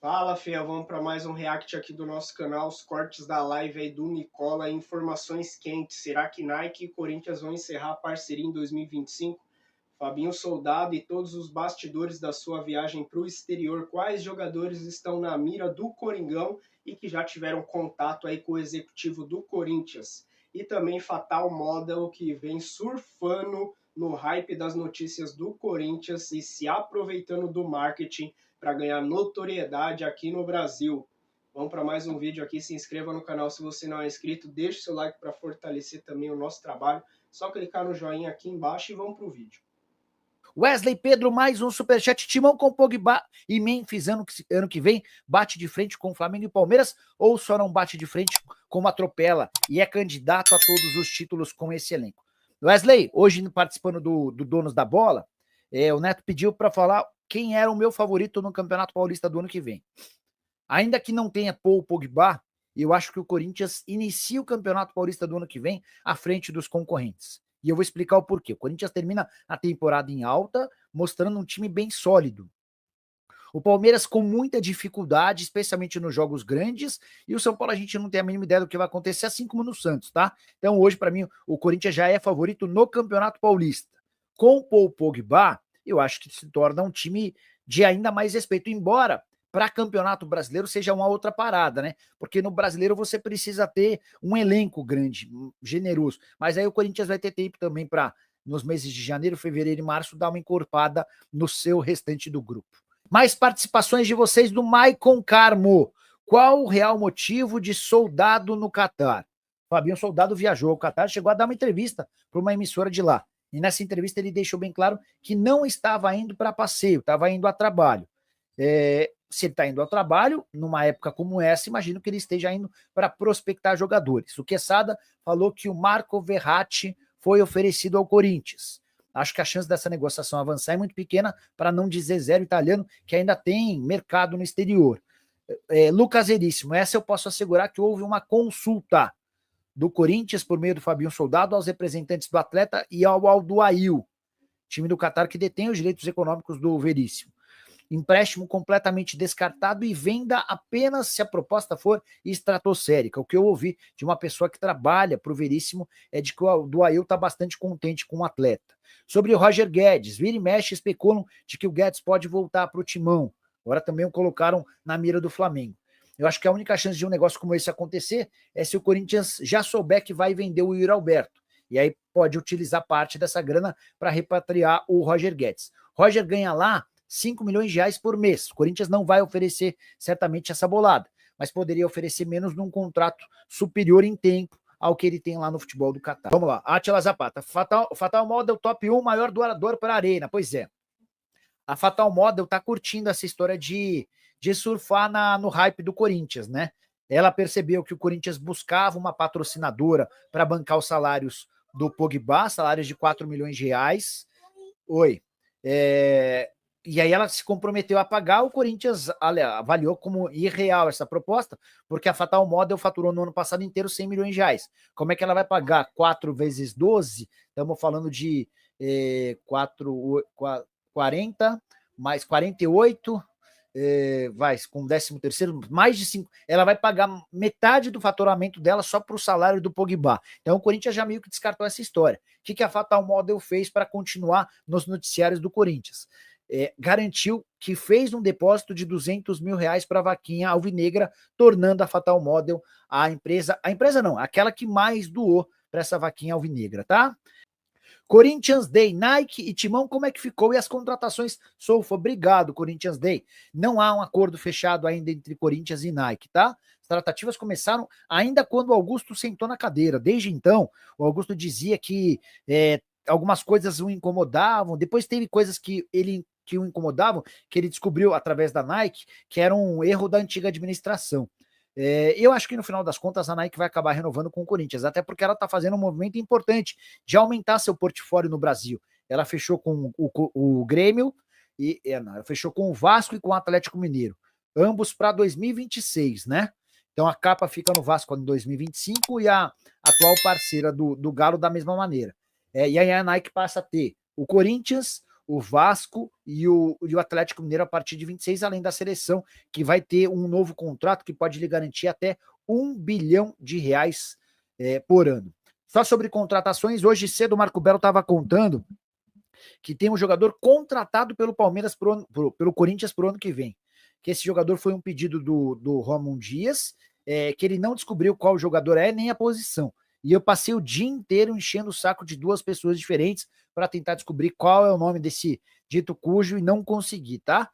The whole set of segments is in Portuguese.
Fala, Fia, vamos para mais um react aqui do nosso canal, os cortes da live aí do Nicola, informações quentes. Será que Nike e Corinthians vão encerrar a parceria em 2025? Fabinho Soldado e todos os bastidores da sua viagem para o exterior, quais jogadores estão na mira do Coringão e que já tiveram contato aí com o executivo do Corinthians? E também Fatal Model, que vem surfando no hype das notícias do Corinthians e se aproveitando do marketing para ganhar notoriedade aqui no Brasil. Vamos para mais um vídeo aqui, se inscreva no canal se você não é inscrito, deixe seu like para fortalecer também o nosso trabalho, só clicar no joinha aqui embaixo e vamos para o vídeo. Wesley Pedro, mais um superchat. Timão com Pogba e Memphis ano que vem bate de frente com Flamengo e Palmeiras ou só não bate de frente como atropela e é candidato a todos os títulos com esse elenco? Wesley, hoje participando do Donos da Bola, o Neto pediu para falar quem era o meu favorito no Campeonato Paulista do ano que vem. Ainda que não tenha Paul Pogba, eu acho que o Corinthians inicia o Campeonato Paulista do ano que vem à frente dos concorrentes. E eu vou explicar o porquê. O Corinthians termina a temporada em alta, mostrando um time bem sólido. O Palmeiras com muita dificuldade, especialmente nos jogos grandes, e o São Paulo a gente não tem a mínima ideia do que vai acontecer, assim como no Santos, tá? Então hoje, para mim, o Corinthians já é favorito no Campeonato Paulista. Com o Paul Pogba, eu acho que se torna um time de ainda mais respeito, embora para campeonato brasileiro seja uma outra parada, né? Porque no brasileiro você precisa ter um elenco grande, generoso. Mas aí o Corinthians vai ter tempo também para, nos meses de janeiro, fevereiro e março, dar uma encorpada no seu restante do grupo. Mais participações de vocês do Maicon Carmo. Qual o real motivo de Soldado no Catar? Fabinho Soldado viajou ao Catar, chegou a dar uma entrevista para uma emissora de lá. E nessa entrevista ele deixou bem claro que não estava indo para passeio, estava indo a trabalho. Se ele está indo ao trabalho, numa época como essa, imagino que ele esteja indo para prospectar jogadores. O Quesada falou que o Marco Verratti foi oferecido ao Corinthians. Acho que a chance dessa negociação avançar é muito pequena, para não dizer zero italiano, que ainda tem mercado no exterior. Lucas Veríssimo, essa eu posso assegurar que houve uma consulta do Corinthians por meio do Fabinho Soldado aos representantes do atleta e ao Alduail, time do Catar que detém os direitos econômicos do Veríssimo. Empréstimo completamente descartado e venda apenas se a proposta for estratosférica. O que eu ouvi de uma pessoa que trabalha para o Veríssimo é de que o Duail está bastante contente com o atleta. Sobre o Roger Guedes, vira e mexe especulam de que o Guedes pode voltar para o Timão. Agora também o colocaram na mira do Flamengo. Eu acho que a única chance de um negócio como esse acontecer é se o Corinthians já souber que vai vender o Yuri Alberto. E aí pode utilizar parte dessa grana para repatriar o Roger Guedes. Roger ganha lá 5 milhões de reais por mês. O Corinthians não vai oferecer certamente essa bolada, mas poderia oferecer menos num contrato superior em tempo ao que ele tem lá no futebol do Catar. Vamos lá, Átila Zapata. Fatal Model top 1, maior doador para a Arena. Pois é. A Fatal Model tá curtindo essa história de surfar no hype do Corinthians, né? Ela percebeu que o Corinthians buscava uma patrocinadora para bancar os salários do Pogba, salários de 4 milhões de reais. Oi. E aí ela se comprometeu a pagar, o Corinthians avaliou como irreal essa proposta, porque a Fatal Model faturou no ano passado inteiro 100 milhões de reais. Como é que ela vai pagar 4 vezes 12? Estamos falando de 40, mais 48, vai com 13º, mais de 5. Ela vai pagar metade do faturamento dela só para o salário do Pogba. Então o Corinthians já meio que descartou essa história. O que a Fatal Model fez para continuar nos noticiários do Corinthians? Garantiu que fez um depósito de 200 mil reais para a vaquinha alvinegra, tornando a Fatal Model a empresa não, aquela que mais doou para essa vaquinha alvinegra, tá? Corinthians Day, Nike e Timão, como é que ficou? E as contratações? Soufa, obrigado, Corinthians Day. Não há um acordo fechado ainda entre Corinthians e Nike, tá? As tratativas começaram ainda quando o Augusto sentou na cadeira. Desde então, o Augusto dizia que algumas coisas o incomodavam, depois teve coisas que o incomodavam, que ele descobriu através da Nike, que era um erro da antiga administração. Eu acho que no final das contas a Nike vai acabar renovando com o Corinthians, até porque ela está fazendo um movimento importante de aumentar seu portfólio no Brasil. Ela fechou com o Grêmio, ela fechou com o Vasco e com o Atlético Mineiro, ambos para 2026, né? Então a capa fica no Vasco em 2025 e a atual parceira do Galo da mesma maneira. E aí a Nike passa a ter o Corinthians, o Vasco e o Atlético Mineiro a partir de 26, além da seleção, que vai ter um novo contrato que pode lhe garantir até R$1 bilhão por ano. Só sobre contratações, hoje cedo o Marco Belo estava contando que tem um jogador contratado pelo Palmeiras, pelo Corinthians para o ano que vem. Que esse jogador foi um pedido do Ramon Dias, que ele não descobriu qual jogador nem a posição. E eu passei o dia inteiro enchendo o saco de duas pessoas diferentes para tentar descobrir qual é o nome desse dito cujo e não consegui, tá?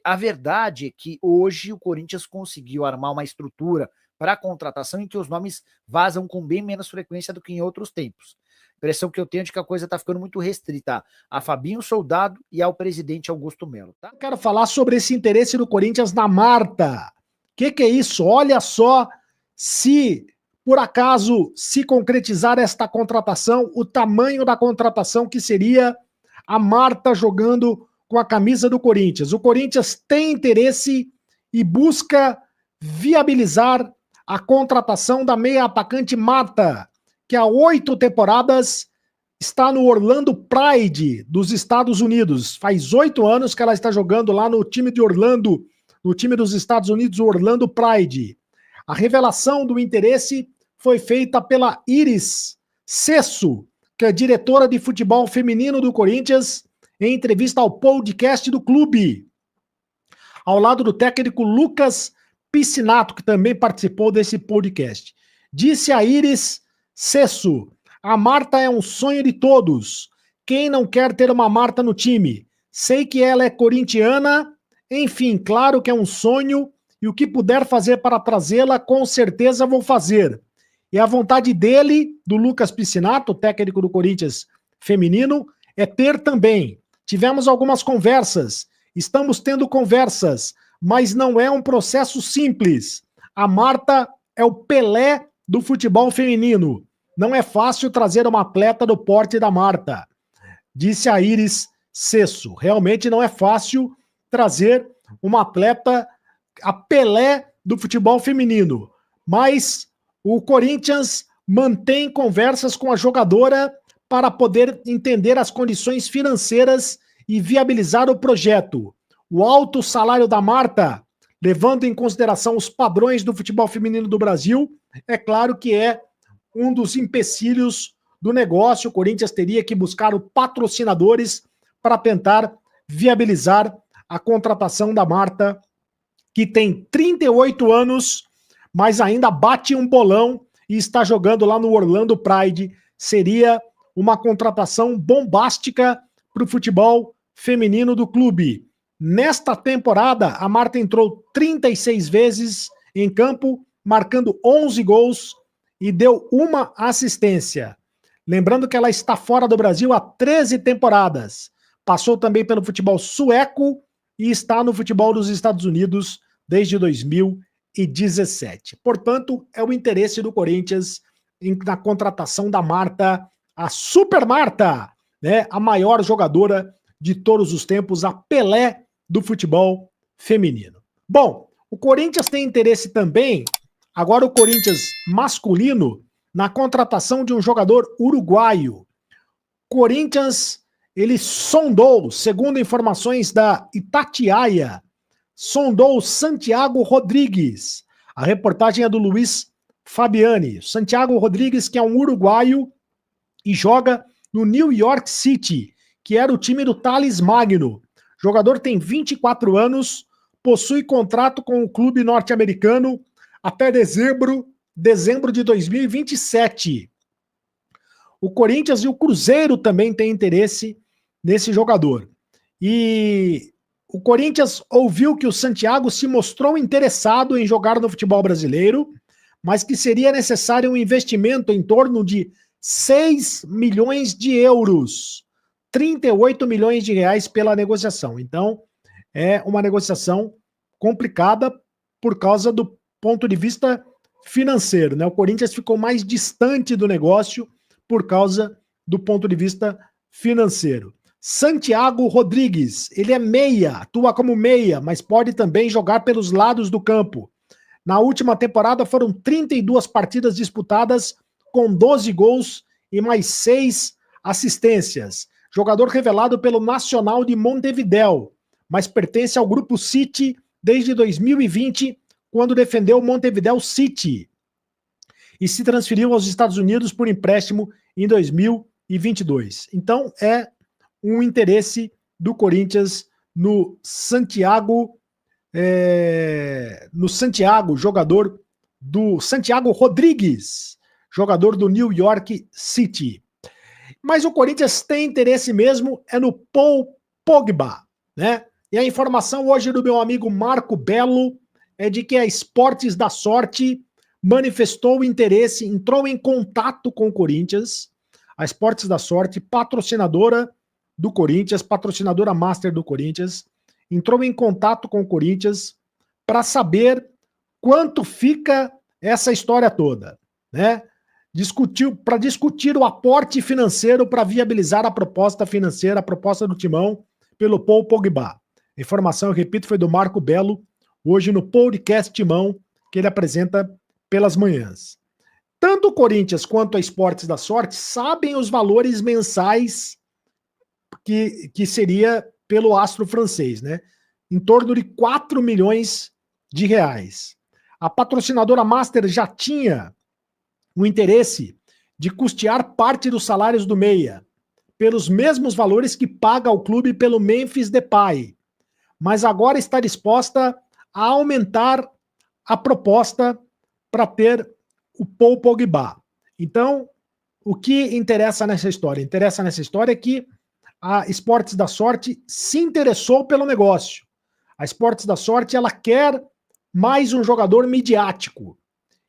A verdade é que hoje o Corinthians conseguiu armar uma estrutura para a contratação em que os nomes vazam com bem menos frequência do que em outros tempos. A impressão que eu tenho é de que a coisa está ficando muito restrita a Fabinho Soldado e ao presidente Augusto Melo, tá? Quero falar sobre esse interesse do Corinthians na Marta. Que é isso? Olha só, se por acaso se concretizar esta contratação, o tamanho da contratação que seria a Marta jogando com a camisa do Corinthians. O Corinthians tem interesse e busca viabilizar a contratação da meia atacante Marta, que há 8 temporadas está no Orlando Pride dos Estados Unidos. Faz 8 anos que ela está jogando lá no time de Orlando, no time dos Estados Unidos, o Orlando Pride. A revelação do interesse foi feita pela Iris Cesso, que é diretora de futebol feminino do Corinthians, em entrevista ao podcast do clube, ao lado do técnico Lucas Piscinato, que também participou desse podcast. Disse a Iris Cesso: a Marta é um sonho de todos. Quem não quer ter uma Marta no time? Sei que ela é corintiana, enfim, claro que é um sonho, e o que puder fazer para trazê-la, com certeza vou fazer. E a vontade dele, do Lucas Piscinato, técnico do Corinthians feminino, é ter também. Tivemos algumas conversas, estamos tendo conversas, mas não é um processo simples. A Marta é o Pelé do futebol feminino. Não é fácil trazer uma atleta do porte da Marta, disse a Iris Cesso. Realmente não é fácil trazer uma atleta, a Pelé do futebol feminino. Mas o Corinthians mantém conversas com a jogadora para poder entender as condições financeiras e viabilizar o projeto. O alto salário da Marta, levando em consideração os padrões do futebol feminino do Brasil, é claro que é um dos empecilhos do negócio. O Corinthians teria que buscar patrocinadores para tentar viabilizar a contratação da Marta, que tem 38 anos, mas ainda bate um bolão e está jogando lá no Orlando Pride. Seria uma contratação bombástica para o futebol feminino do clube. Nesta temporada, a Marta entrou 36 vezes em campo, marcando 11 gols e deu uma assistência. Lembrando que ela está fora do Brasil há 13 temporadas. Passou também pelo futebol sueco e está no futebol dos Estados Unidos desde 2017. Portanto, é o interesse do Corinthians na contratação da Marta, a Super Marta, né? A maior jogadora de todos os tempos, a Pelé do futebol feminino. Bom, o Corinthians tem interesse também, agora o Corinthians masculino, na contratação de um jogador uruguaio. Corinthians, ele sondou, segundo informações da Itatiaia, sondou Santiago Rodrigues. A reportagem é do Luiz Fabiani. Santiago Rodrigues, que é um uruguaio e joga no New York City, que era o time do Thales Magno. O jogador tem 24 anos, possui contrato com o clube norte-americano até dezembro de 2027. O Corinthians e o Cruzeiro também têm interesse nesse jogador. E o Corinthians ouviu que o Santiago se mostrou interessado em jogar no futebol brasileiro, mas que seria necessário um investimento em torno de 6 milhões de euros. 38 milhões de reais pela negociação. Então, é uma negociação complicada por causa do ponto de vista financeiro, né? O Corinthians ficou mais distante do negócio por causa do ponto de vista financeiro. Santiago Rodrigues, ele é meia, atua como meia, mas pode também jogar pelos lados do campo. Na última temporada foram 32 partidas disputadas com 12 gols e mais 6 assistências. jogador revelado pelo Nacional de Montevidéu, mas pertence ao Grupo City desde 2020, quando defendeu o Montevidéu City, e se transferiu aos Estados Unidos por empréstimo em 2022. Então, é um interesse do Corinthians no Santiago, jogador do Santiago Rodrigues, jogador do New York City. Mas o Corinthians tem interesse mesmo é no Paul Pogba, né? E a informação hoje do meu amigo Marco Belo é de que a Esportes da Sorte manifestou interesse, entrou em contato com o Corinthians. A Esportes da Sorte, patrocinadora do Corinthians, patrocinadora master do Corinthians, entrou em contato com o Corinthians para saber quanto fica essa história toda, né? Para discutir o aporte financeiro para viabilizar a proposta financeira, a proposta do Timão pelo Paul Pogba. A informação, eu repito, foi do Marco Belo, hoje no podcast Timão, que ele apresenta pelas manhãs. Tanto o Corinthians quanto a Esportes da Sorte sabem os valores mensais que seria pelo astro francês, né? Em torno de 4 milhões de reais. A patrocinadora Master já tinha o interesse de custear parte dos salários do Meia, pelos mesmos valores que paga ao clube pelo Memphis Depay, mas agora está disposta a aumentar a proposta para ter o Paul Pogba. Então, o que interessa nessa história? Interessa nessa história é que a Esportes da Sorte se interessou pelo negócio. A Esportes da Sorte, ela quer mais um jogador midiático.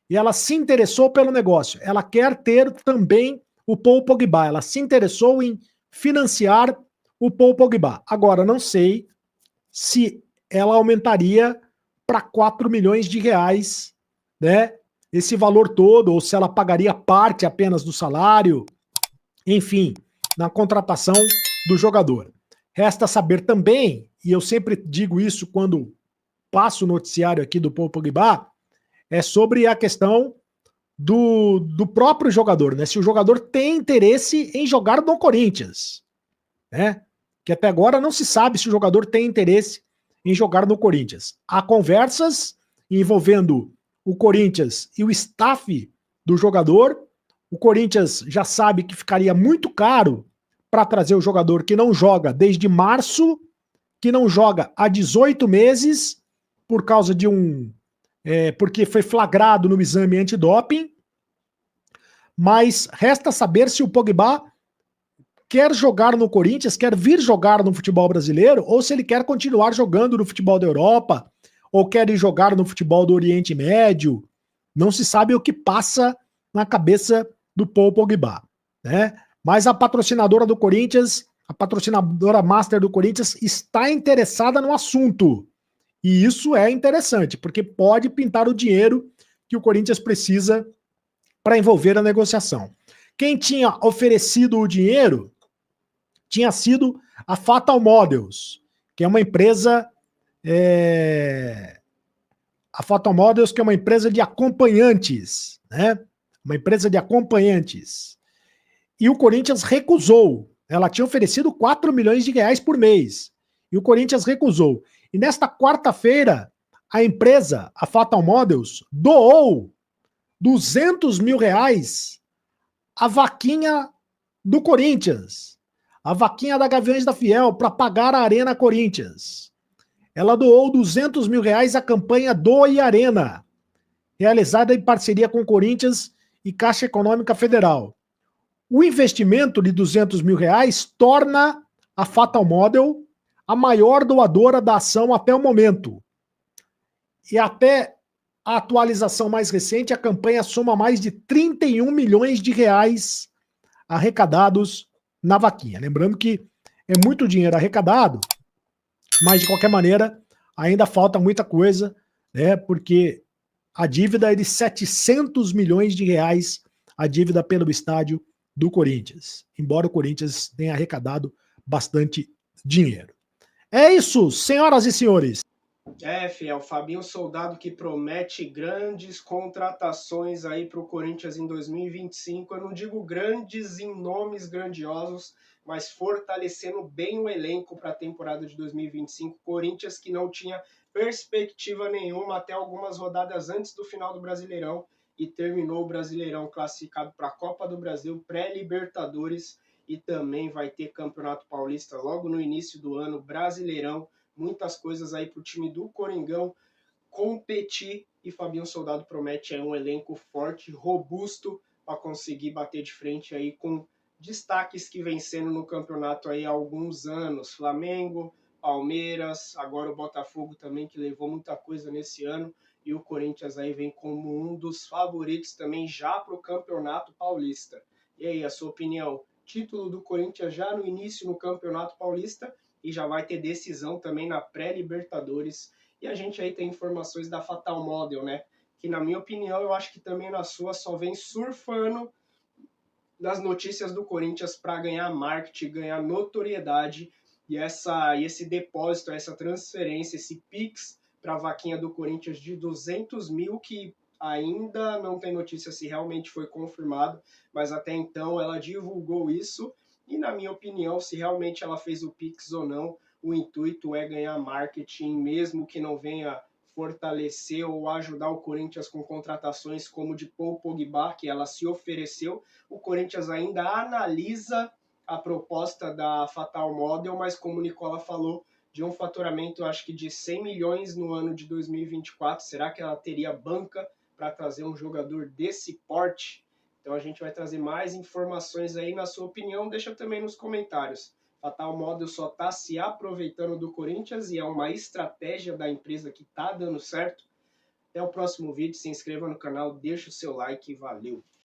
E ela se interessou pelo negócio. Ela quer ter também o Paul Pogba. Ela se interessou em financiar o Paul Pogba. Agora, não sei se ela aumentaria para 4 milhões de reais, né? Esse valor todo, ou se ela pagaria parte apenas do salário, enfim, na contratação do jogador. Resta saber também, e eu sempre digo isso quando passo o noticiário aqui do Paul Pogba, é sobre a questão do próprio jogador, né? Se o jogador tem interesse em jogar no Corinthians, né? Que até agora não se sabe se o jogador tem interesse em jogar no Corinthians. Há conversas envolvendo o Corinthians e o staff do jogador. O Corinthians já sabe que ficaria muito caro para trazer o jogador que não joga desde março, que não joga há 18 meses, por causa de porque foi flagrado no exame antidoping. Mas resta saber se o Pogba quer jogar no Corinthians, quer vir jogar no futebol brasileiro, ou se ele quer continuar jogando no futebol da Europa, ou quer ir jogar no futebol do Oriente Médio. Não se sabe o que passa na cabeça do Paul Pogba, né? Mas a patrocinadora do Corinthians, a patrocinadora master do Corinthians, está interessada no assunto. E isso é interessante, porque pode pintar o dinheiro que o Corinthians precisa para envolver a negociação. Quem tinha oferecido o dinheiro tinha sido a Fatal Models, que é uma empresa... A Fatal Models, que é uma empresa de acompanhantes, né? Uma empresa de acompanhantes. E o Corinthians recusou. Ela tinha oferecido 4 milhões de reais por mês. E o Corinthians recusou. E nesta quarta-feira, a empresa, a Fatal Models, doou 200 mil reais à vaquinha do Corinthians. A vaquinha da Gaviões da Fiel, para pagar a Arena Corinthians. Ela doou 200 mil reais à campanha Doe Arena, realizada em parceria com o Corinthians e Caixa Econômica Federal. O investimento de 200 mil reais torna a Fatal Model a maior doadora da ação até o momento. E até a atualização mais recente, a campanha soma mais de 31 milhões de reais arrecadados na vaquinha. Lembrando que é muito dinheiro arrecadado, mas de qualquer maneira ainda falta muita coisa, né? Porque a dívida é de 700 milhões de reais, a dívida pelo estádio do Corinthians, embora o Corinthians tenha arrecadado bastante dinheiro. É isso, senhoras e senhores. Fiel, Fabinho Soldado que promete grandes contratações aí para o Corinthians em 2025. Eu não digo grandes em nomes grandiosos, mas fortalecendo bem o elenco para a temporada de 2025. Corinthians que não tinha perspectiva nenhuma até algumas rodadas antes do final do Brasileirão e terminou o Brasileirão classificado para a Copa do Brasil, pré-Libertadores, e também vai ter Campeonato Paulista logo no início do ano, Brasileirão, muitas coisas aí para o time do Coringão competir, e Fabinho Soldado promete aí um elenco forte, robusto, para conseguir bater de frente aí com destaques que vem sendo no campeonato aí há alguns anos, Flamengo, Palmeiras, agora o Botafogo também, que levou muita coisa nesse ano, e o Corinthians aí vem como um dos favoritos também já para o Campeonato Paulista. E aí, a sua opinião? Título do Corinthians já no início no Campeonato Paulista, e já vai ter decisão também na pré-Libertadores. E a gente aí tem informações da Fatal Model, né? Que na minha opinião, eu acho que também na sua só vem surfando das notícias do Corinthians para ganhar marketing, ganhar notoriedade, e esse depósito, essa transferência, esse Pix para a vaquinha do Corinthians de 200 mil, que ainda não tem notícia se realmente foi confirmado, mas até então ela divulgou isso, e na minha opinião, se realmente ela fez o Pix ou não, o intuito é ganhar marketing, mesmo que não venha fortalecer ou ajudar o Corinthians com contratações como de Paul Pogba, que ela se ofereceu. O Corinthians ainda analisa a proposta da Fatal Model, mas como o Nicola falou, de um faturamento, acho que de 100 milhões no ano de 2024. Será que ela teria banca para trazer um jogador desse porte? Então a gente vai trazer mais informações aí. Na sua opinião, deixa também nos comentários. Fatal Model só está se aproveitando do Corinthians e é uma estratégia da empresa que está dando certo? Até o próximo vídeo, se inscreva no canal, deixa o seu like e valeu!